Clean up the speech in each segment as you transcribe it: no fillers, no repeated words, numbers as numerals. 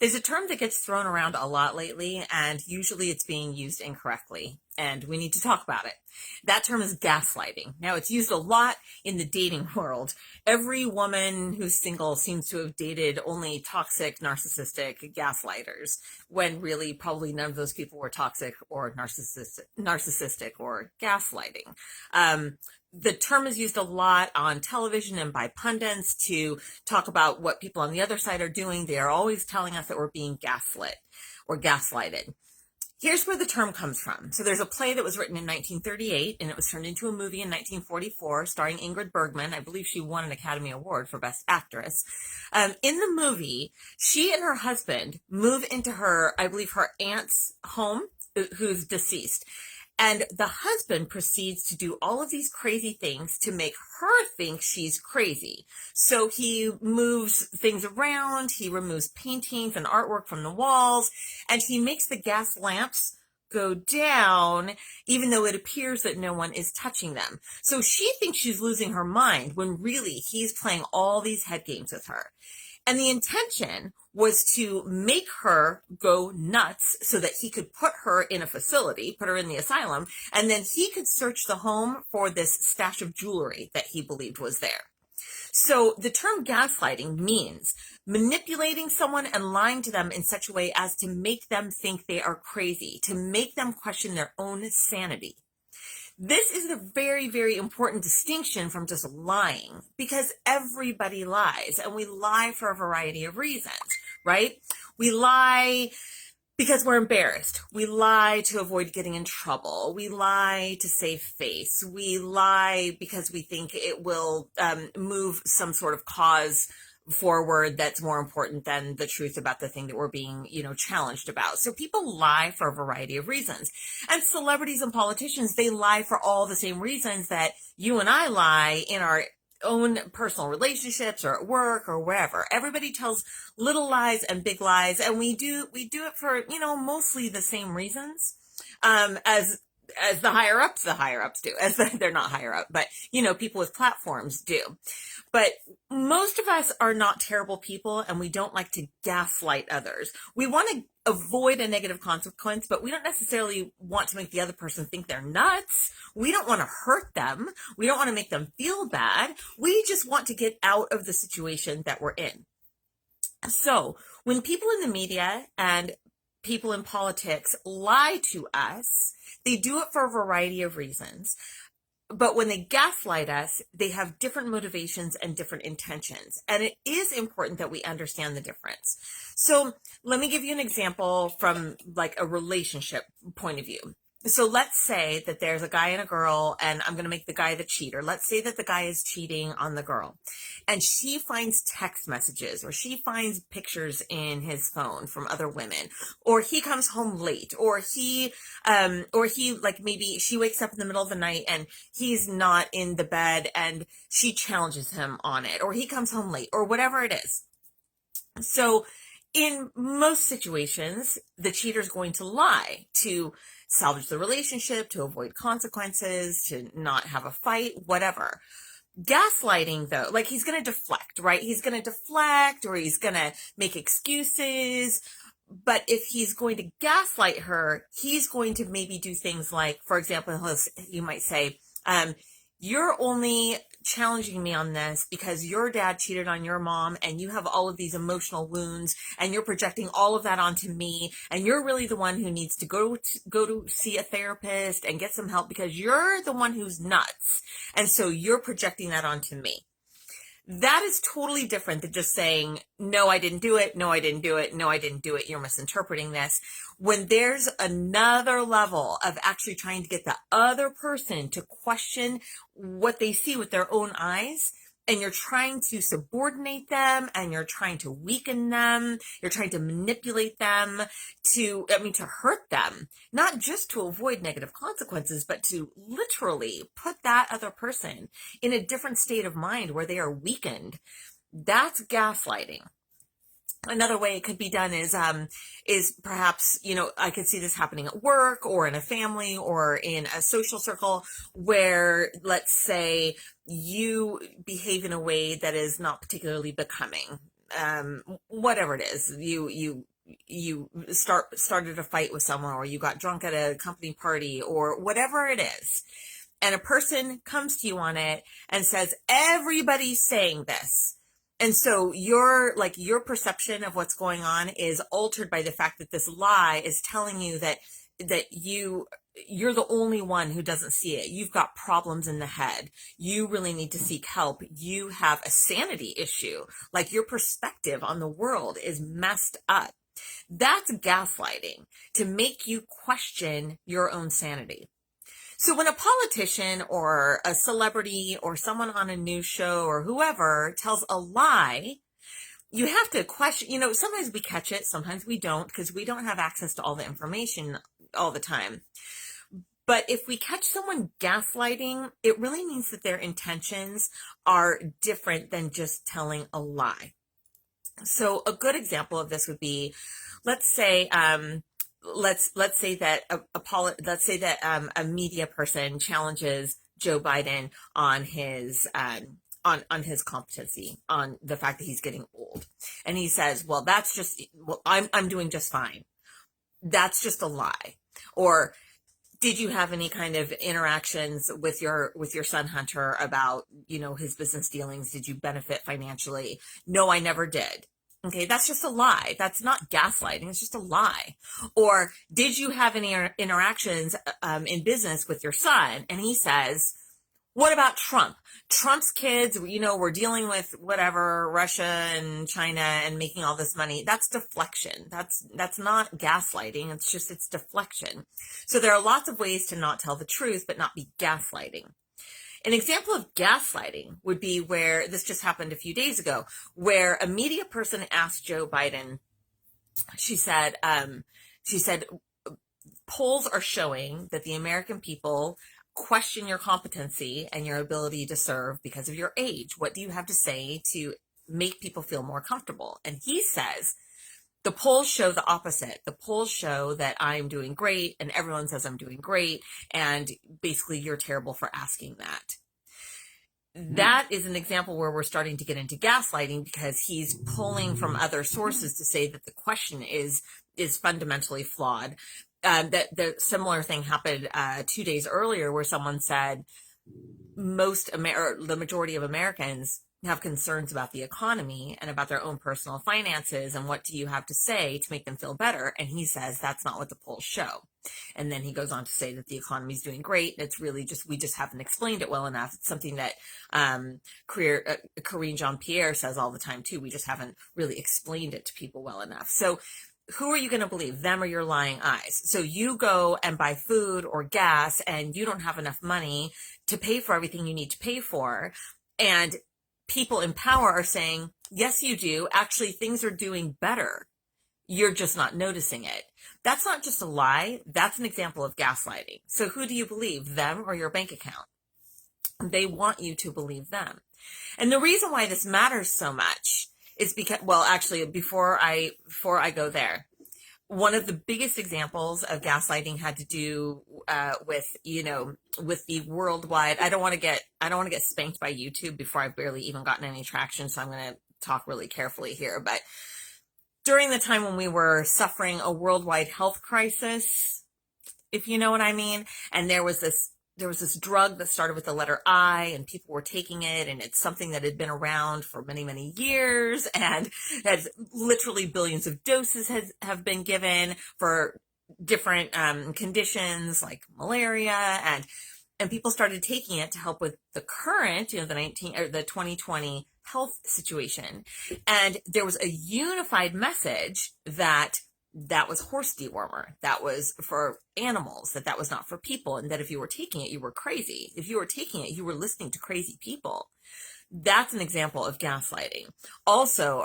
There's a term that gets thrown around a lot lately, and usually it's being used incorrectly, and we need to talk about it. That term is gaslighting. Now, it's used a lot in the dating world. Every woman who's single seems to have dated only toxic, narcissistic gaslighters, when really probably none of those people were toxic or narcissistic or gaslighting. The term is used a lot on television and by pundits to talk about what people on the other side are doing. They are always telling us that we're being gaslit or gaslighted. Here's where the term comes from. So there's a play that was written in 1938, and it was turned into a movie in 1944, starring Ingrid Bergman. I believe she won an Academy Award for Best Actress. In the movie, she and her husband move into I believe, her aunt's home, who's deceased. And the husband proceeds to do all of these crazy things to make her think she's crazy. So he moves things around, he removes paintings and artwork from the walls, and he makes the gas lamps go down, even though it appears that no one is touching them. So she thinks she's losing her mind when really he's playing all these head games with her. And the intention was to make her go nuts so that he could put her in a facility, put her in the asylum, and then he could search the home for this stash of jewelry that he believed was there. So the term gaslighting means manipulating someone and lying to them in such a way as to make them think they are crazy, to make them question their own sanity. This is a very, very important distinction from just lying, because everybody lies, and we lie for a variety of reasons, right? We lie because we're embarrassed. We lie to avoid getting in trouble. We lie to save face. We lie because we think it will move some sort of cause forward that's more important than the truth about the thing that we're being, challenged about. So people lie for a variety of reasons. And celebrities and politicians, they lie for all the same reasons that you and I lie in our own personal relationships or at work or wherever. Everybody tells little lies and big lies, and we do it for, mostly the same reasons, as the higher ups do, they're not higher up, but, people with platforms do. But most of us are not terrible people, and we don't like to gaslight others. We want to avoid a negative consequence, but we don't necessarily want to make the other person think they're nuts. We don't want to hurt them. We don't want to make them feel bad. We just want to get out of the situation that we're in. So when people in the media and people in politics lie to us, they do it for a variety of reasons. But when they gaslight us, they have different motivations and different intentions. And it is important that we understand the difference. So let me give you an example from like a relationship point of view. So let's say that there's a guy and a girl, and I'm going to make the guy the cheater. Let's say that the guy is cheating on the girl, and she finds text messages, or she finds pictures in his phone from other women, or he comes home late, or he like, maybe she wakes up in the middle of the night and he's not in the bed and she challenges him on it, or he comes home late, or whatever it is. So in most situations, the cheater is going to lie to salvage the relationship, to avoid consequences, to not have a fight, whatever. Gaslighting, though, like, he's going to deflect, right? He's going to deflect, or he's going to make excuses. But if he's going to gaslight her, he's going to maybe do things like, for example, you might say, you're only challenging me on this because your dad cheated on your mom, and you have all of these emotional wounds, and you're projecting all of that onto me, and you're really the one who needs to go to see a therapist and get some help because you're the one who's nuts, and so you're projecting that onto me. That is totally different than just saying, no, I didn't do it. No, I didn't do it. No, I didn't do it. You're misinterpreting this. When there's another level of actually trying to get the other person to question what they see with their own eyes, and you're trying to subordinate them, and you're trying to weaken them, you're trying to manipulate them to hurt them, not just to avoid negative consequences, but to literally put that other person in a different state of mind where they are weakened. That's gaslighting. Another way it could be done is perhaps, I could see this happening at work or in a family or in a social circle where, let's say, you behave in a way that is not particularly becoming. whatever it is, you started a fight with someone, or you got drunk at a company party, or whatever it is, and a person comes to you on it and says, everybody's saying this. And so your perception of what's going on is altered by the fact that this lie is telling you that you're the only one who doesn't see it. You've got problems in the head. You really need to seek help. You have a sanity issue. Like, your perspective on the world is messed up. That's gaslighting, to make you question your own sanity. So when a politician or a celebrity or someone on a news show or whoever tells a lie, you have to question, sometimes we catch it, sometimes we don't, because we don't have access to all the information all the time. But if we catch someone gaslighting, it really means that their intentions are different than just telling a lie. So a good example of this would be, let's say that a media person challenges Joe Biden on his on his competency, on the fact that he's getting old, and he says, "Well, I'm doing just fine." That's just a lie. Or, did you have any kind of interactions with your son Hunter about, his business dealings? Did you benefit financially? No, I never did. Okay, that's just a lie. That's not gaslighting. It's just a lie. Or, did you have any interactions in business with your son? And he says, what about Trump? Trump's kids, we're dealing with whatever, Russia and China, and making all this money. That's deflection. That's not gaslighting. It's deflection. So there are lots of ways to not tell the truth, but not be gaslighting. An example of gaslighting would be where this just happened a few days ago, where a media person asked Joe Biden, she said, polls are showing that the American people question your competency and your ability to serve because of your age. What do you have to say to make people feel more comfortable? And he says, the polls show the opposite. The polls show that I'm doing great, and everyone says I'm doing great, and basically you're terrible for asking that. That is an example where we're starting to get into gaslighting, because he's pulling from other sources to say that the question is fundamentally flawed. That the similar thing happened 2 days earlier, where someone said the majority of Americans have concerns about the economy and about their own personal finances, and what do you have to say to make them feel better? And he says that's not what the polls show. And then he goes on to say that the economy is doing great. It's really we just haven't explained it well enough. It's something that Karine Jean-Pierre says all the time too. We just haven't really explained it to people well enough. So who are you going to believe, them or your lying eyes? So you go and buy food or gas, and you don't have enough money to pay for everything you need to pay for. And people in power are saying, yes, you do. Actually, things are doing better. You're just not noticing it. That's not just a lie. That's an example of gaslighting. So who do you believe, them or your bank account? They want you to believe them. And the reason why this matters so much is because, well, actually, before I go there, one of the biggest examples of gaslighting had to do with the worldwide. I don't want to get spanked by YouTube before I've barely even gotten any traction, so I'm going to talk really carefully here. But during the time when we were suffering a worldwide health crisis, if you know what I mean, and there was this drug that started with the letter I, and people were taking it, and it's something that had been around for many, many years, and has literally billions of doses have been given for different conditions like malaria, and people started taking it to help with the current, the 2020 health situation. And there was a unified message that was horse dewormer, that was for animals, that was not for people, and that if you were taking it, you were crazy. If you were taking it, you were listening to crazy people. That's an example of gaslighting. Also,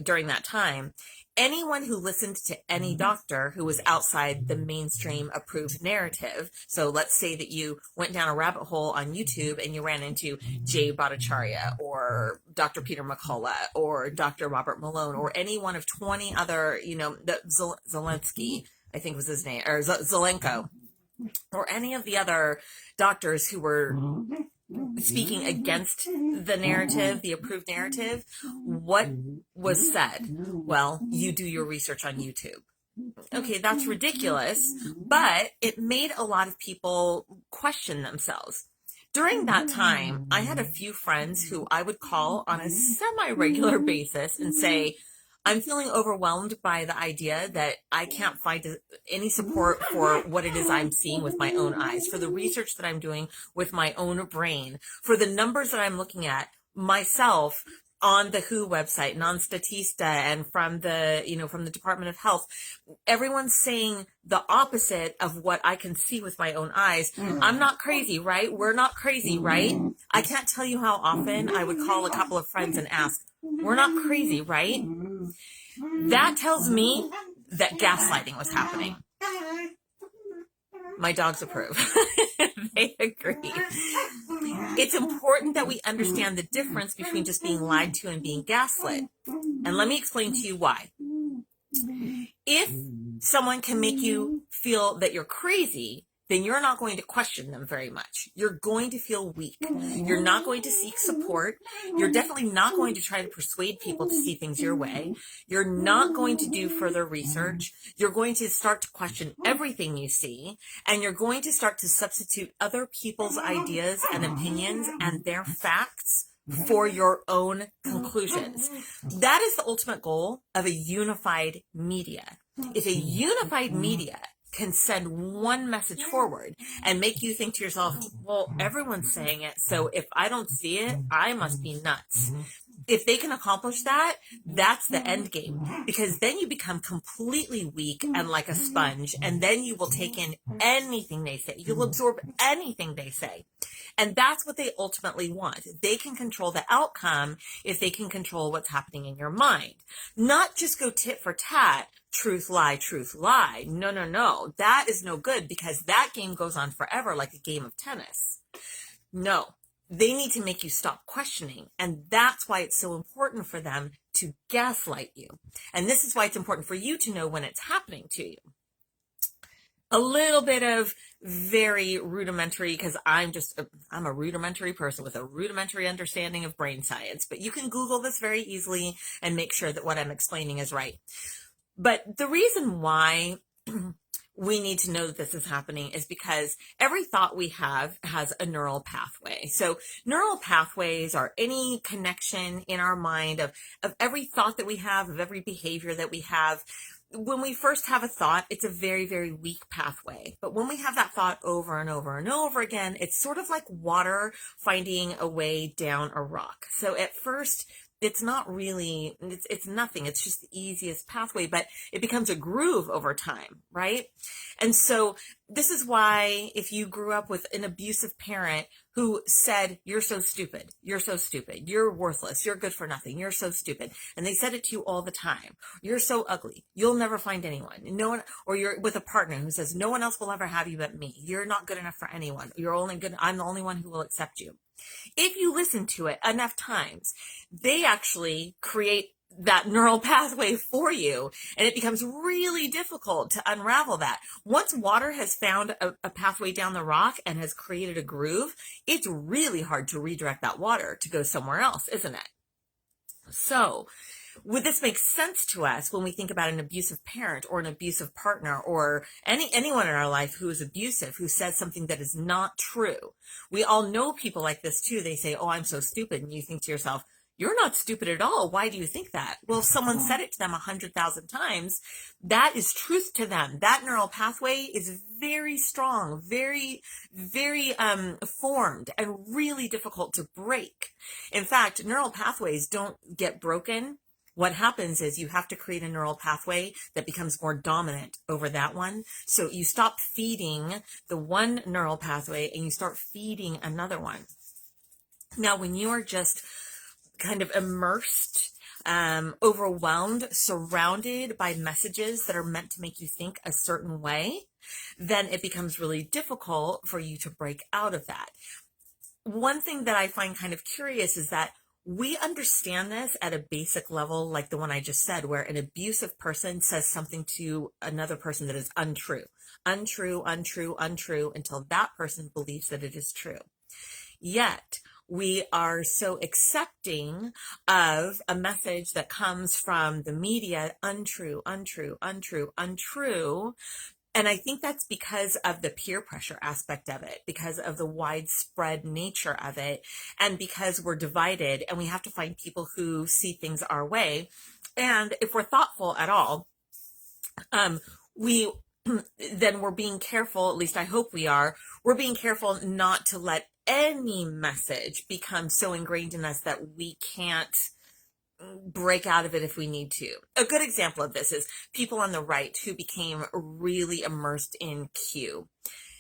during that time, anyone who listened to any doctor who was outside the mainstream approved narrative. So let's say that you went down a rabbit hole on YouTube and you ran into Jay Bhattacharya or Dr. Peter McCullough or Dr. Robert Malone or any one of 20 other, Zelensky, I think was his name, or Zelenko, or any of the other doctors who were speaking against the narrative, the approved narrative, what was said? Well, you do your research on YouTube. Okay, that's ridiculous, but it made a lot of people question themselves. During that time, I had a few friends who I would call on a semi-regular basis and say, I'm feeling overwhelmed by the idea that I can't find any support for what it is I'm seeing with my own eyes, for the research that I'm doing with my own brain, for the numbers that I'm looking at myself on the WHO website and on Statista and from the Department of Health. Everyone's saying the opposite of what I can see with my own eyes. I'm not crazy, right? We're not crazy, right? I can't tell you how often I would call a couple of friends and ask, we're not crazy, right? That tells me that gaslighting was happening. My dogs approve. They agree. It's important that we understand the difference between just being lied to and being gaslit. And let me explain to you why. If someone can make you feel that you're crazy, then you're not going to question them very much. You're going to feel weak. You're not going to seek support. You're definitely not going to try to persuade people to see things your way. You're not going to do further research. You're going to start to question everything you see, and you're going to start to substitute other people's ideas and opinions and their facts for your own conclusions. That is the ultimate goal of a unified media. If a unified media can send one message forward and make you think to yourself, well, everyone's saying it, so if I don't see it, I must be nuts. If they can accomplish that, that's the end game, because then you become completely weak and like a sponge, and then you will take in anything they say. You'll absorb anything they say. And that's what they ultimately want. They can control the outcome if they can control what's happening in your mind. Not just go tit for tat, truth, lie, truth, lie. No, no, no. That is no good, because that game goes on forever like a game of tennis. No, they need to make you stop questioning. And that's why it's so important for them to gaslight you. And this is why it's important for you to know when it's happening to you. A little bit of very rudimentary, because I'm a rudimentary person with a rudimentary understanding of brain science, but you can Google this very easily and make sure that what I'm explaining is right. But the reason why we need to know that this is happening is because every thought we have has a neural pathway. So neural pathways are any connection in our mind of every thought that we have, of every behavior that we have. When we first have a thought, it's a very, very weak pathway. But when we have that thought over and over and over again, it's sort of like water finding a way down a rock. So at first, it's not really, it's nothing. It's just the easiest pathway, but it becomes a groove over time, right? And so this is why if you grew up with an abusive parent who said, you're so stupid, you're worthless, you're good for nothing, you're so stupid, and they said it to you all the time, you're so ugly, you'll never find anyone, no one, or you're with a partner who says, no one else will ever have you but me, you're not good enough for anyone, I'm the only one who will accept you. If you listen to it enough times, they actually create that neural pathway for you, and it becomes really difficult to unravel that. Once water has found a pathway down the rock and has created a groove, it's really hard to redirect that water to go somewhere else, isn't it? So, would this make sense to us when we think about an abusive parent or an abusive partner or anyone in our life who is abusive, who says something that is not true? We all know people like this too. They say, oh, I'm so stupid. And you think to yourself, you're not stupid at all. Why do you think that? Well, if someone said it to them 100,000 times, that is truth to them. That neural pathway is very strong, very, very formed, and really difficult to break. In fact, neural pathways don't get broken. What happens is you have to create a neural pathway that becomes more dominant over that one. So you stop feeding the one neural pathway and you start feeding another one. Now, when you are just kind of immersed, overwhelmed, surrounded by messages that are meant to make you think a certain way, then it becomes really difficult for you to break out of that. One thing that I find kind of curious is that we understand this at a basic level, like the one I just said, where an abusive person says something to another person that is untrue, until that person believes that it is true. Yet we are so accepting of a message that comes from the media, untrue, untrue, untrue, untrue. And I think that's because of the peer pressure aspect of it, because of the widespread nature of it, and because we're divided and we have to find people who see things our way. And if we're thoughtful at all, we then we're being careful, at least I hope we are, we're being careful not to let any message become so ingrained in us that we can't break out of it if we need to. A good example of this is people on the right who became really immersed in Q.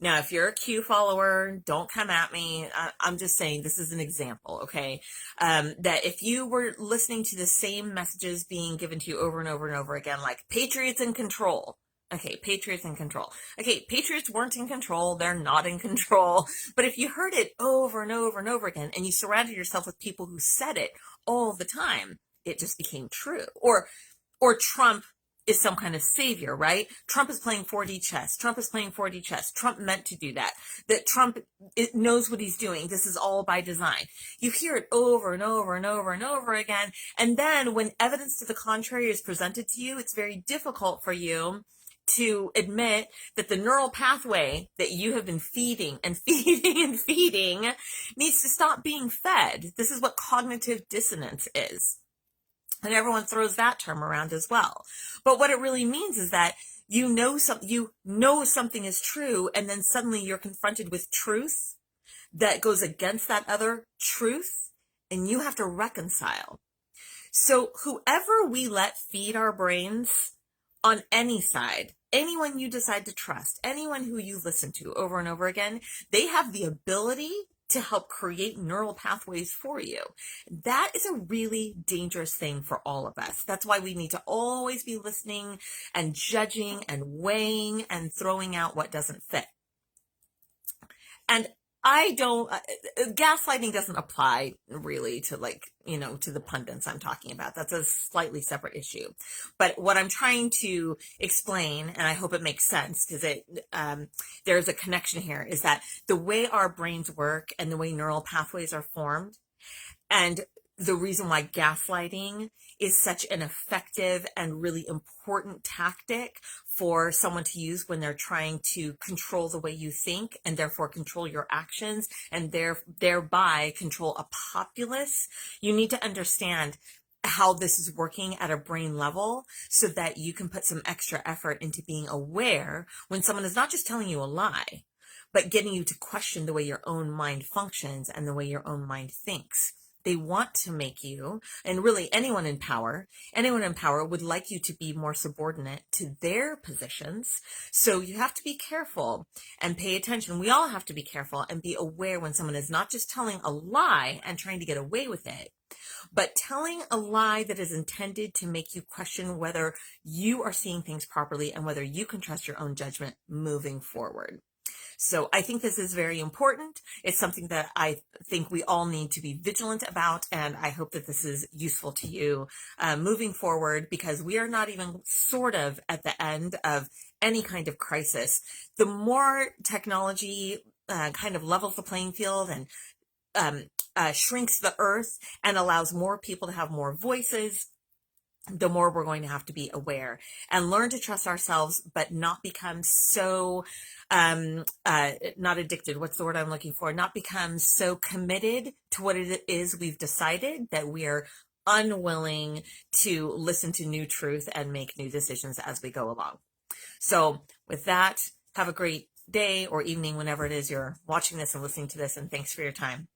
Now, if you're a Q follower, don't come at me. I'm just saying this is an example, okay? That if you were listening to the same messages being given to you over and over and over again, like Patriots in control. Okay, Patriots in control. Okay, Patriots weren't in control. They're not in control. But if you heard it over and over and over again, and you surrounded yourself with people who said it all the time, it just became true. Or Trump is some kind of savior, right? Trump is playing 4D chess. Trump is playing 4D chess. Trump meant to do that. That Trump knows what he's doing. This is all by design. You hear it over and over and over and over again. And then when evidence to the contrary is presented to you, it's very difficult for you to admit that the neural pathway that you have been feeding and feeding and feeding needs to stop being fed. This is what cognitive dissonance is. And everyone throws that term around as well. But what it really means is that you know something is true, and then suddenly you're confronted with truth that goes against that other truth, and you have to reconcile. So whoever we let feed our brains on any side, anyone you decide to trust, anyone who you listen to over and over again, they have the ability to help create neural pathways for you. That is a really dangerous thing for all of us. That's why we need to always be listening and judging and weighing and throwing out what doesn't fit. And gaslighting doesn't apply really to to the pundits I'm talking about. That's a slightly separate issue. But what I'm trying to explain, and I hope it makes sense because there's a connection here, is that the way our brains work and the way neural pathways are formed, and the reason why gaslighting is such an effective and really important tactic for someone to use when they're trying to control the way you think and therefore control your actions and thereby control a populace. You need to understand how this is working at a brain level so that you can put some extra effort into being aware when someone is not just telling you a lie, but getting you to question the way your own mind functions and the way your own mind thinks. They want to make you, and really anyone in power would like you to be more subordinate to their positions. So you have to be careful and pay attention. We all have to be careful and be aware when someone is not just telling a lie and trying to get away with it, but telling a lie that is intended to make you question whether you are seeing things properly and whether you can trust your own judgment moving forward. So I think this is very important. It's something that I think we all need to be vigilant about, and I hope that this is useful to you moving forward, because we are not even sort of at the end of any kind of crisis. The more technology kind of levels the playing field and shrinks the earth and allows more people to have more voices, the more we're going to have to be aware and learn to trust ourselves, but not become so, not addicted. What's the word I'm looking for? Not become so committed to what it is we've decided that we are unwilling to listen to new truth and make new decisions as we go along. So with that, have a great day or evening whenever it is you're watching this and listening to this, and thanks for your time.